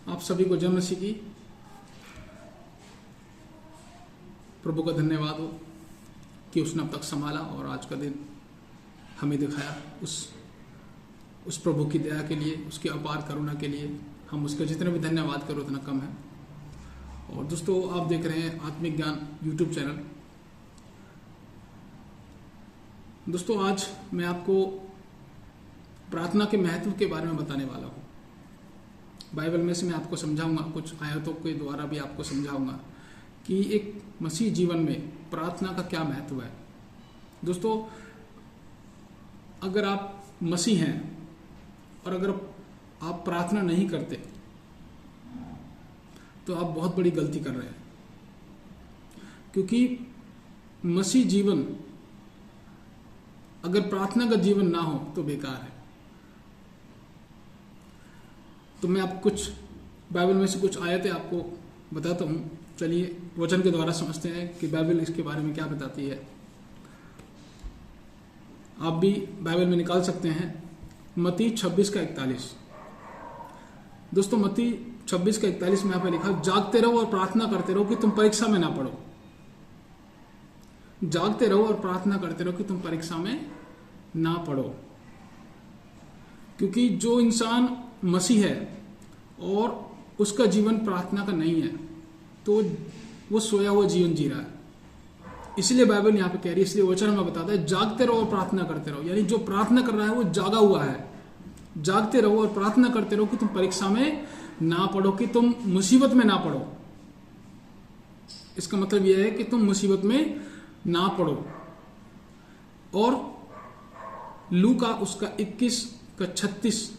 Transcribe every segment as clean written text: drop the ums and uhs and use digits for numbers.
आप सभी को जय मसीह की। प्रभु का धन्यवाद हो कि उसने अब तक संभाला और आज का दिन हमें दिखाया। उस प्रभु की दया के लिए, उसकी अपार करुणा के लिए हम उसके जितने भी धन्यवाद करो उतना कम है। और दोस्तों, आप देख रहे हैं आत्मिक ज्ञान यूट्यूब चैनल। दोस्तों, आज मैं आपको प्रार्थना के महत्व के बारे में बताने वाला हूँ। बाइबल में से मैं आपको समझाऊंगा, कुछ आयतों के द्वारा भी आपको समझाऊंगा कि एक मसीह जीवन में प्रार्थना का क्या महत्व है। दोस्तों, अगर आप मसीह हैं और अगर आप प्रार्थना नहीं करते तो आप बहुत बड़ी गलती कर रहे हैं, क्योंकि मसीह जीवन अगर प्रार्थना का जीवन ना हो तो बेकार है। तो मैं आप कुछ बाइबल में से कुछ आयतें आपको बताता हूं। चलिए वचन के द्वारा समझते हैं कि बाइबल इसके बारे में क्या बताती है। आप भी बाइबल में निकाल सकते हैं मत्ती 26:41। दोस्तों, मत्ती 26:41 में यहाँ पे लिखा, जागते रहो और प्रार्थना करते रहो कि तुम परीक्षा में ना पड़ो। जागते रहो और प्रार्थना करते रहो कि तुम परीक्षा में ना पड़ो। क्योंकि जो इंसान मसीह है और उसका जीवन प्रार्थना का नहीं है तो वो सोया हुआ जीवन जी रहा है। इसलिए बाइबल यहाँ पे कह रही है, इसलिए वचन में बताता है जागते रहो और प्रार्थना करते रहो। यानी जो प्रार्थना कर रहा है वो जागा हुआ है। जागते रहो और प्रार्थना करते रहो कि तुम परीक्षा में ना पड़ो, कि तुम मुसीबत में ना पड़ो। इसका मतलब यह है कि तुम मुसीबत में ना पड़ो। और लूका उसका 21:36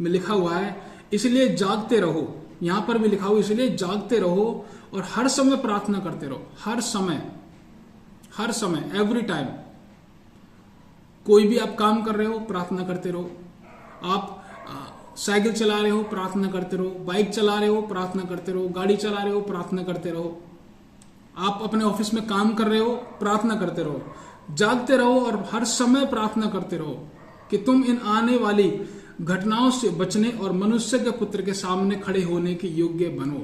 में लिखा हुआ है, इसलिए जागते रहो। यहां पर भी लिखा हुआ, इसलिए जागते रहो और हर समय प्रार्थना करते रहो। हर समय एवरी टाइम। कोई भी आप काम कर रहे हो, प्रार्थना करते रहो। आप साइकिल चला रहे हो, प्रार्थना करते रहो। बाइक चला रहे हो, प्रार्थना करते रहो। गाड़ी चला रहे हो, प्रार्थना करते रहो। आप अपने ऑफिस में काम कर रहे हो, प्रार्थना करते रहो। जागते रहो और हर समय प्रार्थना करते रहो कि तुम इन आने वाली घटनाओं से बचने और मनुष्य के पुत्र के सामने खड़े होने के योग्य बनो।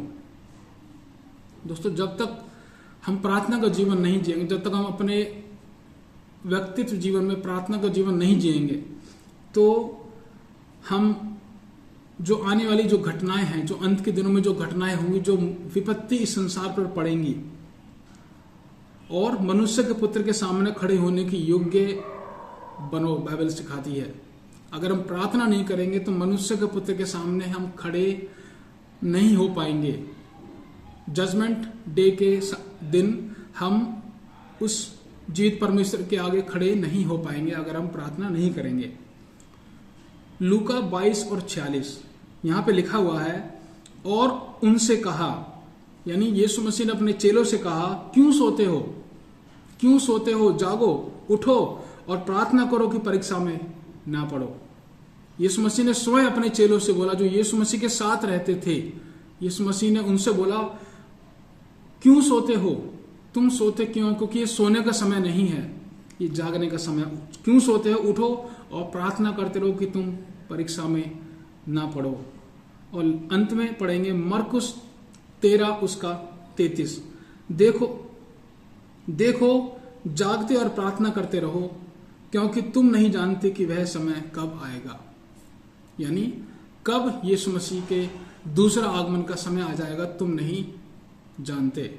दोस्तों, जब तक हम प्रार्थना का जीवन नहीं जिएंगे, जब तक हम अपने व्यक्तित्व जीवन में प्रार्थना का जीवन नहीं जिएंगे, तो हम जो आने वाली जो घटनाएं हैं, जो अंत के दिनों में जो घटनाएं होंगी, जो विपत्ति इस संसार पर पड़ेंगी और मनुष्य के पुत्र के सामने खड़े होने की योग्य बनो, बाइबल सिखाती है। अगर हम प्रार्थना नहीं करेंगे तो मनुष्य के पुत्र के सामने हम खड़े नहीं हो पाएंगे। जजमेंट डे के दिन हम उस जीवित परमेश्वर के आगे खड़े नहीं हो पाएंगे अगर हम प्रार्थना नहीं करेंगे। लूका 22:46 यहां पे लिखा हुआ है, और उनसे कहा, यानी यीशु मसीह ने अपने चेलों से कहा, क्यों सोते हो, क्यों सोते हो, जागो, उठो और प्रार्थना करो कि परीक्षा में ना पड़ो। यीशु मसीह ने स्वयं अपने चेलों से बोला, जो यीशु मसीह के साथ रहते थे। यीशु मसीह ने उनसे बोला, क्यों सोते हो, तुम सोते क्यों, क्योंकि ये सोने का समय नहीं है, ये जागने का समय। क्यों सोते हो, उठो और प्रार्थना करते रहो कि तुम परीक्षा में ना पड़ो। और अंत में पढ़ेंगे मरकुस 13:33। देखो जागते और प्रार्थना करते रहो, क्योंकि तुम नहीं जानते कि वह समय कब आएगा। यानी कब यीशु मसीह के दूसरा आगमन का समय आ जाएगा, तुम नहीं जानते।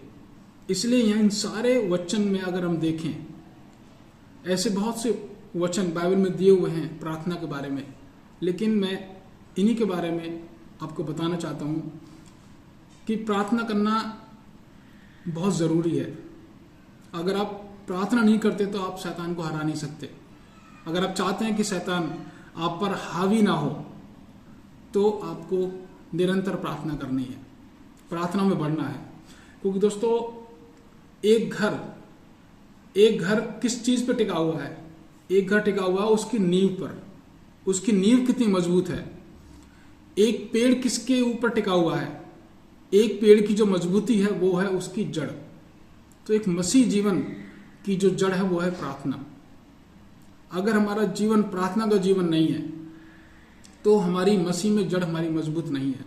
इसलिए यहाँ इन सारे वचन में अगर हम देखें, ऐसे बहुत से वचन बाइबल में दिए हुए हैं प्रार्थना के बारे में, लेकिन मैं इन्हीं के बारे में आपको बताना चाहता हूं कि प्रार्थना करना बहुत जरूरी है। अगर आप प्रार्थना नहीं करते तो आप शैतान को हरा नहीं सकते। अगर आप चाहते हैं कि शैतान आप पर हावी ना हो तो आपको निरंतर प्रार्थना करनी है, प्रार्थना में बढ़ना है। क्योंकि दोस्तों, एक घर किस चीज पर टिका हुआ है? एक घर टिका हुआ है उसकी नींव पर। उसकी नींव कितनी मजबूत है। एक पेड़ किसके ऊपर टिका हुआ है? एक पेड़ की जो मजबूती है वो है उसकी जड़। तो एक मसीह जीवन की जो जड़ है वो है प्रार्थना। अगर हमारा जीवन प्रार्थना का जीवन नहीं है तो हमारी मसीह में जड़ हमारी मजबूत नहीं है।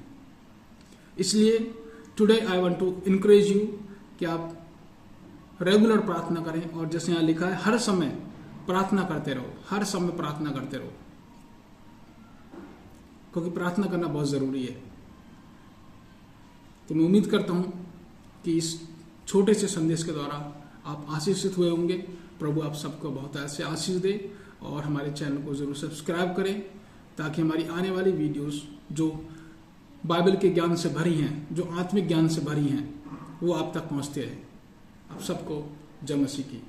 इसलिए today I want to encourage you कि आप रेगुलर प्रार्थना करें, और जैसे यहाँ लिखा है हर समय प्रार्थना करते रहो, हर समय प्रार्थना करते रहो, क्योंकि प्रार्थना करना बहुत जरूरी है। तो मैं उम्मीद करता हूं कि इस छोटे से संदेश के द्वारा आप आशीषित हुए होंगे। प्रभु आप सबको बहुत ऐसे आशीष दे, और हमारे चैनल को जरूर सब्सक्राइब करें ताकि हमारी आने वाली वीडियोस जो बाइबल के ज्ञान से भरी हैं, जो आत्मिक ज्ञान से भरी हैं, वो आप तक पहुंचते हैं। आप सबको जय मसीह की।